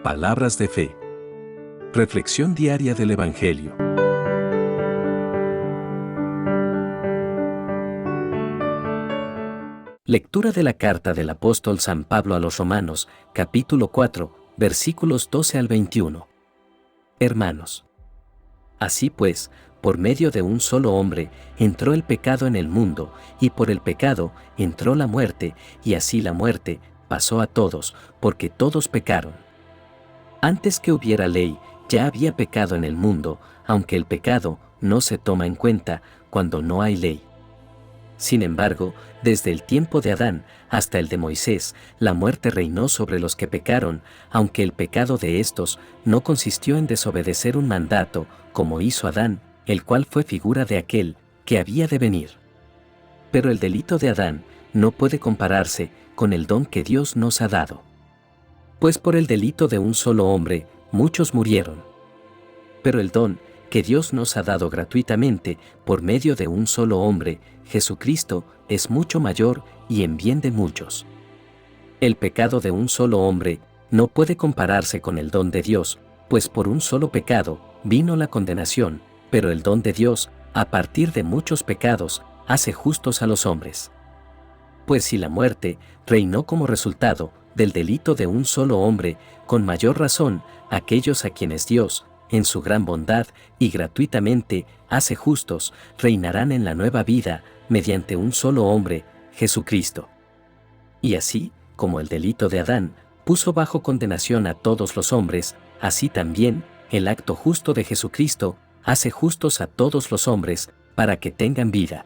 Palabras de fe. Reflexión diaria del Evangelio. Lectura de la carta del apóstol San Pablo a los Romanos, capítulo 4, versículos 12 al 21. Hermanos, así pues, por medio de un solo hombre entró el pecado en el mundo, y por el pecado entró la muerte, y así la muerte pasó a todos, porque todos pecaron. Antes que hubiera ley, ya había pecado en el mundo, aunque el pecado no se toma en cuenta cuando no hay ley. Sin embargo, desde el tiempo de Adán hasta el de Moisés, la muerte reinó sobre los que pecaron, aunque el pecado de estos no consistió en desobedecer un mandato, como hizo Adán, el cual fue figura de aquel que había de venir. Pero el delito de Adán no puede compararse con el don que Dios nos ha dado. Pues por el delito de un solo hombre, muchos murieron. Pero el don que Dios nos ha dado gratuitamente por medio de un solo hombre, Jesucristo, es mucho mayor y en bien de muchos. El pecado de un solo hombre no puede compararse con el don de Dios, pues por un solo pecado vino la condenación, pero el don de Dios, a partir de muchos pecados, hace justos a los hombres. Pues si la muerte reinó como resultado del delito de un solo hombre, con mayor razón, aquellos a quienes Dios, en su gran bondad y gratuitamente, hace justos, reinarán en la nueva vida, mediante un solo hombre, Jesucristo. Y así, como el delito de Adán puso bajo condenación a todos los hombres, así también, el acto justo de Jesucristo hace justos a todos los hombres, para que tengan vida.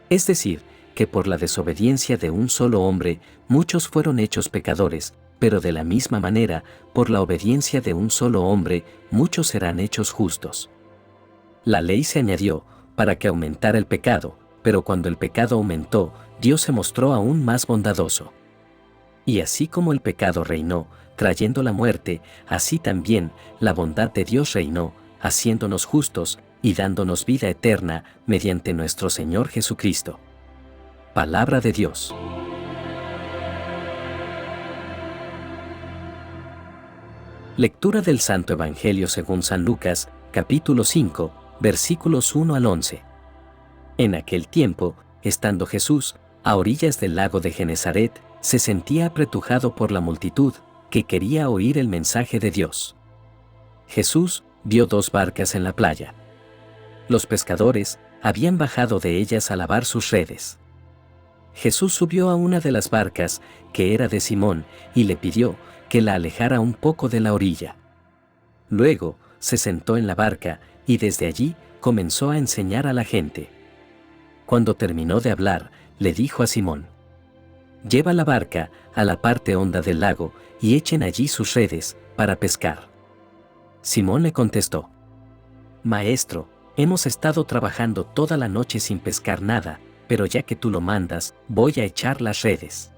Es decir, que por la desobediencia de un solo hombre, muchos fueron hechos pecadores, pero de la misma manera, por la obediencia de un solo hombre, muchos serán hechos justos. La ley se añadió para que aumentara el pecado, pero cuando el pecado aumentó, Dios se mostró aún más bondadoso. Y así como el pecado reinó, trayendo la muerte, así también la bondad de Dios reinó, haciéndonos justos y dándonos vida eterna mediante nuestro Señor Jesucristo. Palabra de Dios. Lectura del Santo Evangelio según San Lucas, capítulo 5, versículos 1 al 11. En aquel tiempo, estando Jesús a orillas del lago de Genesaret, se sentía apretujado por la multitud, que quería oír el mensaje de Dios. Jesús vio dos barcas en la playa. Los pescadores habían bajado de ellas a lavar sus redes. Jesús subió a una de las barcas, que era de Simón, y le pidió que la alejara un poco de la orilla. Luego, se sentó en la barca, y desde allí comenzó a enseñar a la gente. Cuando terminó de hablar, le dijo a Simón: «Lleva la barca a la parte honda del lago, y echen allí sus redes, para pescar». Simón le contestó: «Maestro, hemos estado trabajando toda la noche sin pescar nada, pero ya que tú lo mandas, voy a echar las redes».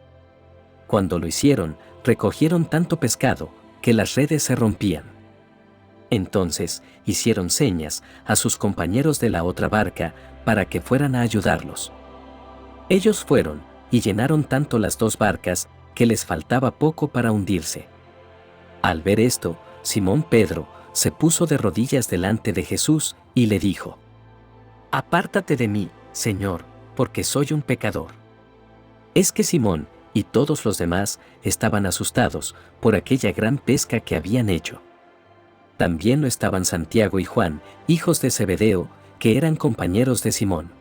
Cuando lo hicieron, recogieron tanto pescado, que las redes se rompían. Entonces, hicieron señas a sus compañeros de la otra barca, para que fueran a ayudarlos. Ellos fueron, y llenaron tanto las dos barcas, que les faltaba poco para hundirse. Al ver esto, Simón Pedro se puso de rodillas delante de Jesús, y le dijo: «Apártate de mí, Señor, porque soy un pecador». Es que Simón y todos los demás estaban asustados por aquella gran pesca que habían hecho. También lo estaban Santiago y Juan, hijos de Zebedeo, que eran compañeros de Simón.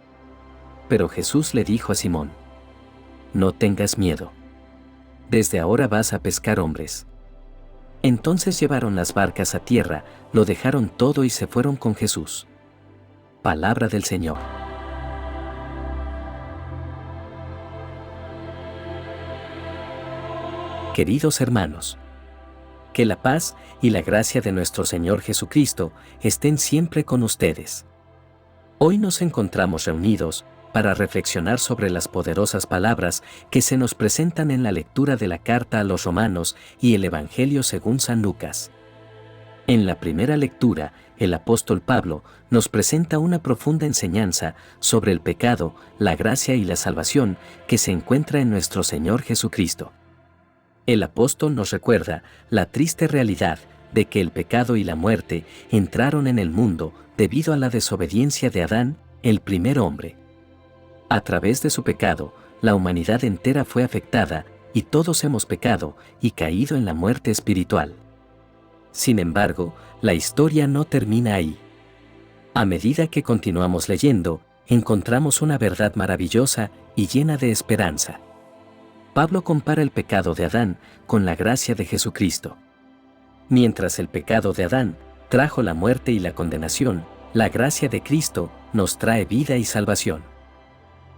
Pero Jesús le dijo a Simón: «No tengas miedo. Desde ahora vas a pescar hombres». Entonces llevaron las barcas a tierra, lo dejaron todo y se fueron con Jesús. Palabra del Señor. Queridos hermanos, que la paz y la gracia de nuestro Señor Jesucristo estén siempre con ustedes. Hoy nos encontramos reunidos para reflexionar sobre las poderosas palabras que se nos presentan en la lectura de la carta a los Romanos y el Evangelio según San Lucas. En la primera lectura, el apóstol Pablo nos presenta una profunda enseñanza sobre el pecado, la gracia y la salvación que se encuentra en nuestro Señor Jesucristo. El apóstol nos recuerda la triste realidad de que el pecado y la muerte entraron en el mundo debido a la desobediencia de Adán, el primer hombre. A través de su pecado, la humanidad entera fue afectada, y todos hemos pecado y caído en la muerte espiritual. Sin embargo, la historia no termina ahí. A medida que continuamos leyendo, encontramos una verdad maravillosa y llena de esperanza. Pablo compara el pecado de Adán con la gracia de Jesucristo. Mientras el pecado de Adán trajo la muerte y la condenación, la gracia de Cristo nos trae vida y salvación.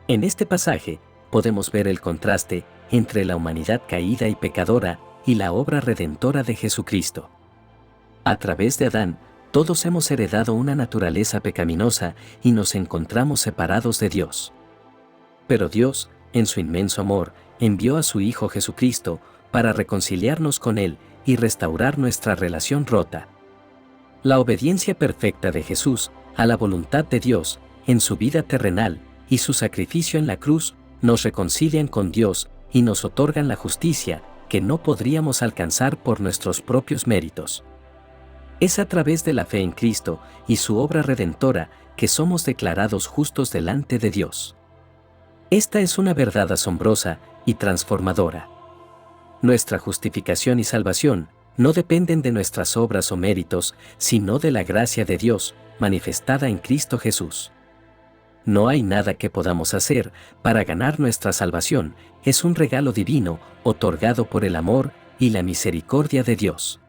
En este pasaje, podemos ver el contraste entre la humanidad caída y pecadora y la obra redentora de Jesucristo. A través de Adán, todos hemos heredado una naturaleza pecaminosa y nos encontramos separados de Dios. Pero Dios, en su inmenso amor, envió a su Hijo Jesucristo para reconciliarnos con Él y restaurar nuestra relación rota. La obediencia perfecta de Jesús a la voluntad de Dios en su vida terrenal y su sacrificio en la cruz nos reconcilian con Dios y nos otorgan la justicia que no podríamos alcanzar por nuestros propios méritos. Es a través de la fe en Cristo y su obra redentora que somos declarados justos delante de Dios. Esta es una verdad asombrosa y transformadora. Nuestra justificación y salvación no dependen de nuestras obras o méritos, sino de la gracia de Dios, manifestada en Cristo Jesús. No hay nada que podamos hacer para ganar nuestra salvación, es un regalo divino, otorgado por el amor y la misericordia de Dios.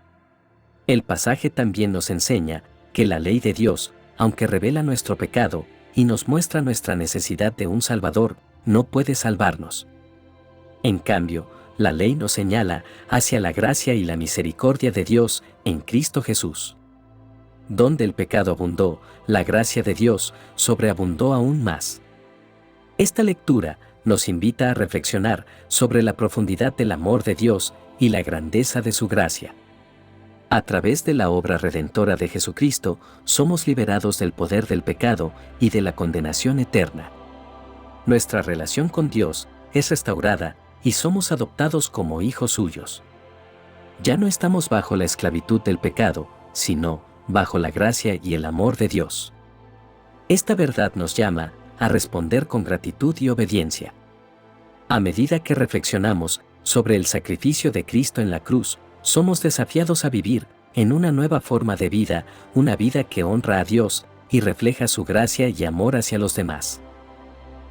El pasaje también nos enseña que la ley de Dios, aunque revela nuestro pecado y nos muestra nuestra necesidad de un Salvador, no puede salvarnos. En cambio, la ley nos señala hacia la gracia y la misericordia de Dios en Cristo Jesús. Donde el pecado abundó, la gracia de Dios sobreabundó aún más. Esta lectura nos invita a reflexionar sobre la profundidad del amor de Dios y la grandeza de su gracia. A través de la obra redentora de Jesucristo, somos liberados del poder del pecado y de la condenación eterna. Nuestra relación con Dios es restaurada y somos adoptados como hijos suyos. Ya no estamos bajo la esclavitud del pecado, sino bajo la gracia y el amor de Dios. Esta verdad nos llama a responder con gratitud y obediencia. A medida que reflexionamos sobre el sacrificio de Cristo en la cruz, somos desafiados a vivir en una nueva forma de vida, una vida que honra a Dios y refleja su gracia y amor hacia los demás.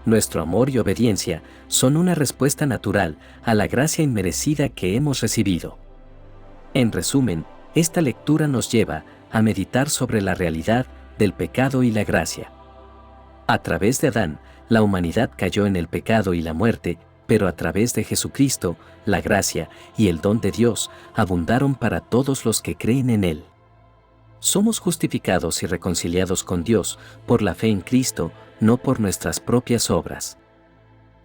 Nuestro amor y obediencia son una respuesta natural a la gracia inmerecida que hemos recibido. En resumen, esta lectura nos lleva a meditar sobre la realidad del pecado y la gracia. A través de Adán, la humanidad cayó en el pecado y la muerte, pero a través de Jesucristo, la gracia y el don de Dios abundaron para todos los que creen en Él. Somos justificados y reconciliados con Dios por la fe en Cristo, no por nuestras propias obras.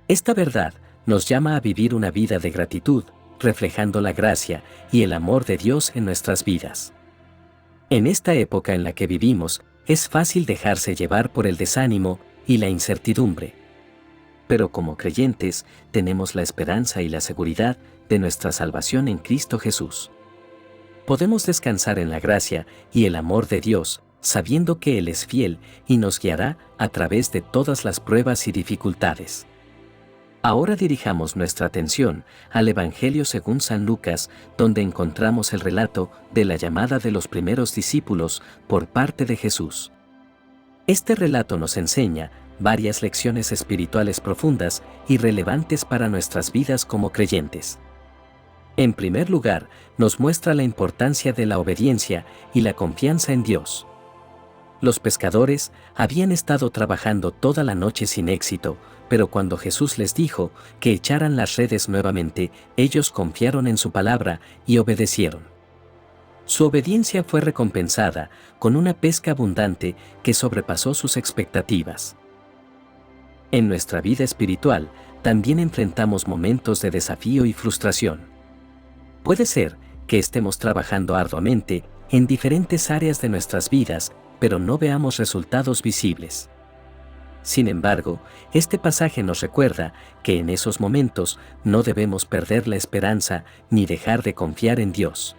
Esta verdad nos llama a vivir una vida de gratitud, reflejando la gracia y el amor de Dios en nuestras vidas. En esta época en la que vivimos, es fácil dejarse llevar por el desánimo y la incertidumbre. Pero como creyentes, tenemos la esperanza y la seguridad de nuestra salvación en Cristo Jesús. Podemos descansar en la gracia y el amor de Dios, sabiendo que Él es fiel y nos guiará a través de todas las pruebas y dificultades. Ahora dirijamos nuestra atención al Evangelio según San Lucas, donde encontramos el relato de la llamada de los primeros discípulos por parte de Jesús. Este relato nos enseña varias lecciones espirituales profundas y relevantes para nuestras vidas como creyentes. En primer lugar, nos muestra la importancia de la obediencia y la confianza en Dios. Los pescadores habían estado trabajando toda la noche sin éxito, pero cuando Jesús les dijo que echaran las redes nuevamente, ellos confiaron en su palabra y obedecieron. Su obediencia fue recompensada con una pesca abundante que sobrepasó sus expectativas. En nuestra vida espiritual, también enfrentamos momentos de desafío y frustración. Puede ser que estemos trabajando arduamente en diferentes áreas de nuestras vidas, pero no veamos resultados visibles. Sin embargo, este pasaje nos recuerda que en esos momentos no debemos perder la esperanza ni dejar de confiar en Dios.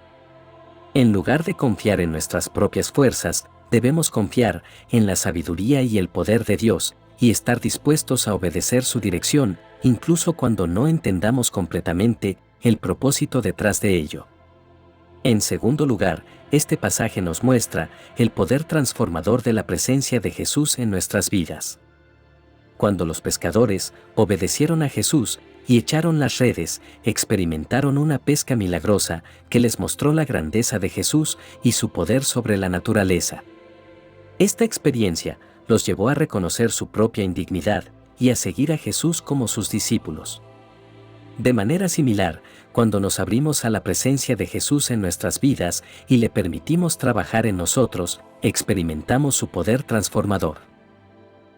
En lugar de confiar en nuestras propias fuerzas, debemos confiar en la sabiduría y el poder de Dios y estar dispuestos a obedecer su dirección, incluso cuando no entendamos completamente el propósito detrás de ello. En segundo lugar, este pasaje nos muestra el poder transformador de la presencia de Jesús en nuestras vidas. Cuando los pescadores obedecieron a Jesús y echaron las redes, experimentaron una pesca milagrosa que les mostró la grandeza de Jesús y su poder sobre la naturaleza. Esta experiencia los llevó a reconocer su propia indignidad y a seguir a Jesús como sus discípulos. De manera similar, cuando nos abrimos a la presencia de Jesús en nuestras vidas y le permitimos trabajar en nosotros, experimentamos su poder transformador.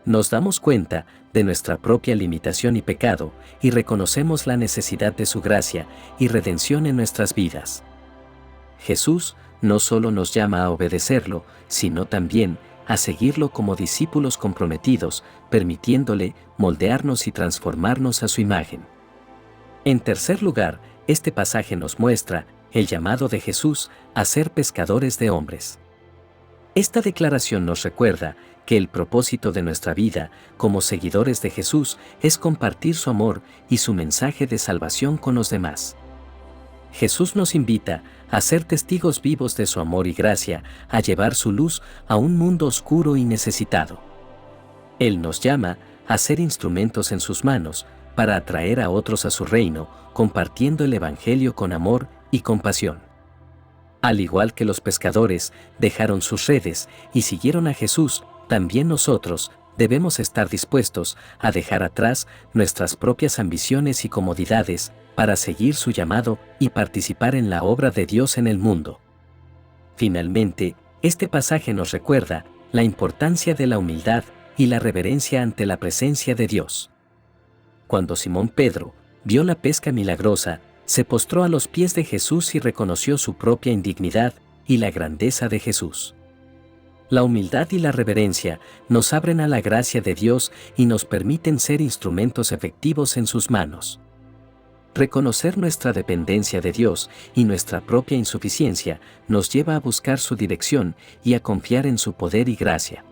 Nos damos cuenta de nuestra propia limitación y pecado y reconocemos la necesidad de su gracia y redención en nuestras vidas. Jesús no solo nos llama a obedecerlo, sino también a seguirlo como discípulos comprometidos, permitiéndole moldearnos y transformarnos a su imagen. En tercer lugar, este pasaje nos muestra el llamado de Jesús a ser pescadores de hombres. Esta declaración nos recuerda que el propósito de nuestra vida como seguidores de Jesús es compartir su amor y su mensaje de salvación con los demás. Jesús nos invita a ser testigos vivos de su amor y gracia, a llevar su luz a un mundo oscuro y necesitado. Él nos llama a ser instrumentos en sus manos para atraer a otros a su reino, compartiendo el Evangelio con amor y compasión. Al igual que los pescadores dejaron sus redes y siguieron a Jesús, también nosotros debemos estar dispuestos a dejar atrás nuestras propias ambiciones y comodidades para seguir su llamado y participar en la obra de Dios en el mundo. Finalmente, este pasaje nos recuerda la importancia de la humildad y la reverencia ante la presencia de Dios. Cuando Simón Pedro vio la pesca milagrosa, se postró a los pies de Jesús y reconoció su propia indignidad y la grandeza de Jesús. La humildad y la reverencia nos abren a la gracia de Dios y nos permiten ser instrumentos efectivos en sus manos. Reconocer nuestra dependencia de Dios y nuestra propia insuficiencia nos lleva a buscar su dirección y a confiar en su poder y gracia.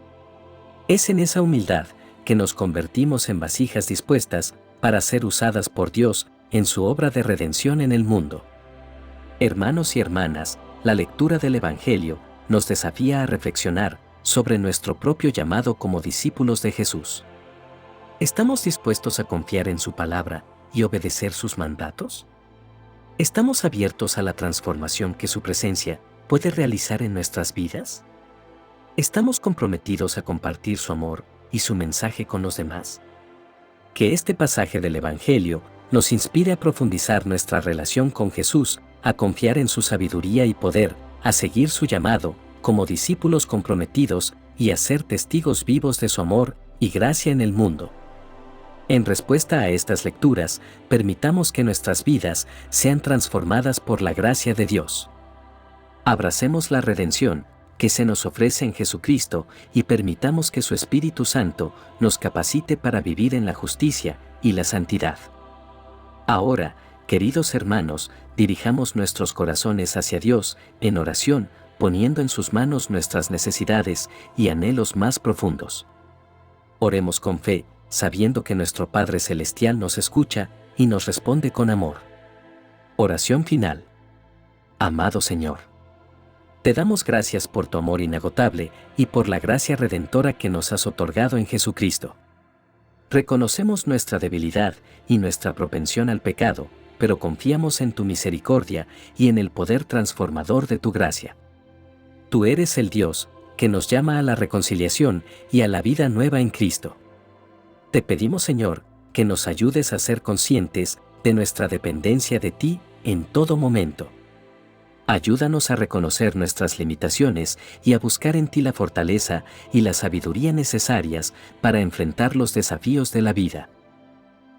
Es en esa humildad que nos convertimos en vasijas dispuestas para ser usadas por Dios en su obra de redención en el mundo. Hermanos y hermanas, la lectura del Evangelio nos desafía a reflexionar sobre nuestro propio llamado como discípulos de Jesús. ¿Estamos dispuestos a confiar en su palabra y obedecer sus mandatos? ¿Estamos abiertos a la transformación que su presencia puede realizar en nuestras vidas? ¿Estamos comprometidos a compartir su amor y su mensaje con los demás? Que este pasaje del Evangelio nos inspire a profundizar nuestra relación con Jesús, a confiar en su sabiduría y poder, a seguir su llamado como discípulos comprometidos y a ser testigos vivos de su amor y gracia en el mundo. En respuesta a estas lecturas, permitamos que nuestras vidas sean transformadas por la gracia de Dios. Abracemos la redención que se nos ofrece en Jesucristo y permitamos que su Espíritu Santo nos capacite para vivir en la justicia y la santidad. Ahora, queridos hermanos, dirijamos nuestros corazones hacia Dios en oración, poniendo en sus manos nuestras necesidades y anhelos más profundos. Oremos con fe, sabiendo que nuestro Padre Celestial nos escucha y nos responde con amor. Oración final. Amado Señor, te damos gracias por tu amor inagotable y por la gracia redentora que nos has otorgado en Jesucristo. Reconocemos nuestra debilidad y nuestra propensión al pecado, pero confiamos en tu misericordia y en el poder transformador de tu gracia. Tú eres el Dios que nos llama a la reconciliación y a la vida nueva en Cristo. Te pedimos, Señor, que nos ayudes a ser conscientes de nuestra dependencia de ti en todo momento. Ayúdanos a reconocer nuestras limitaciones y a buscar en ti la fortaleza y la sabiduría necesarias para enfrentar los desafíos de la vida.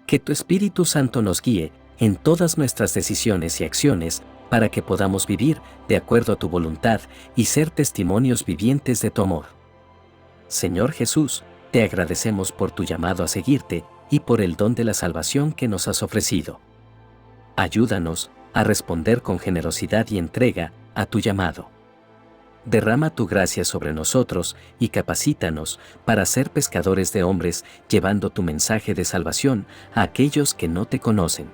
Que tu Espíritu Santo nos guíe en todas nuestras decisiones y acciones para que podamos vivir de acuerdo a tu voluntad y ser testimonios vivientes de tu amor. Señor Jesús, te agradecemos por tu llamado a seguirte y por el don de la salvación que nos has ofrecido. Ayúdanos a responder con generosidad y entrega a tu llamado. Derrama tu gracia sobre nosotros y capacítanos para ser pescadores de hombres, llevando tu mensaje de salvación a aquellos que no te conocen.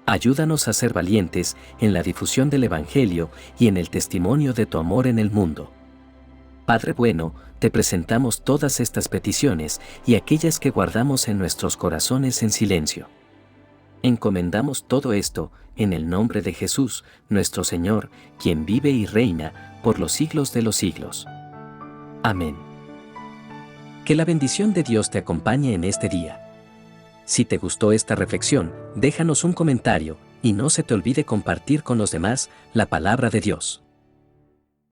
Ayúdanos a ser valientes en la difusión del Evangelio y en el testimonio de tu amor en el mundo. Padre bueno, te presentamos todas estas peticiones y aquellas que guardamos en nuestros corazones en silencio. Encomendamos todo esto en el nombre de Jesús, nuestro Señor, quien vive y reina por los siglos de los siglos. Amén. Que la bendición de Dios te acompañe en este día. Si te gustó esta reflexión, déjanos un comentario y no se te olvide compartir con los demás la palabra de Dios.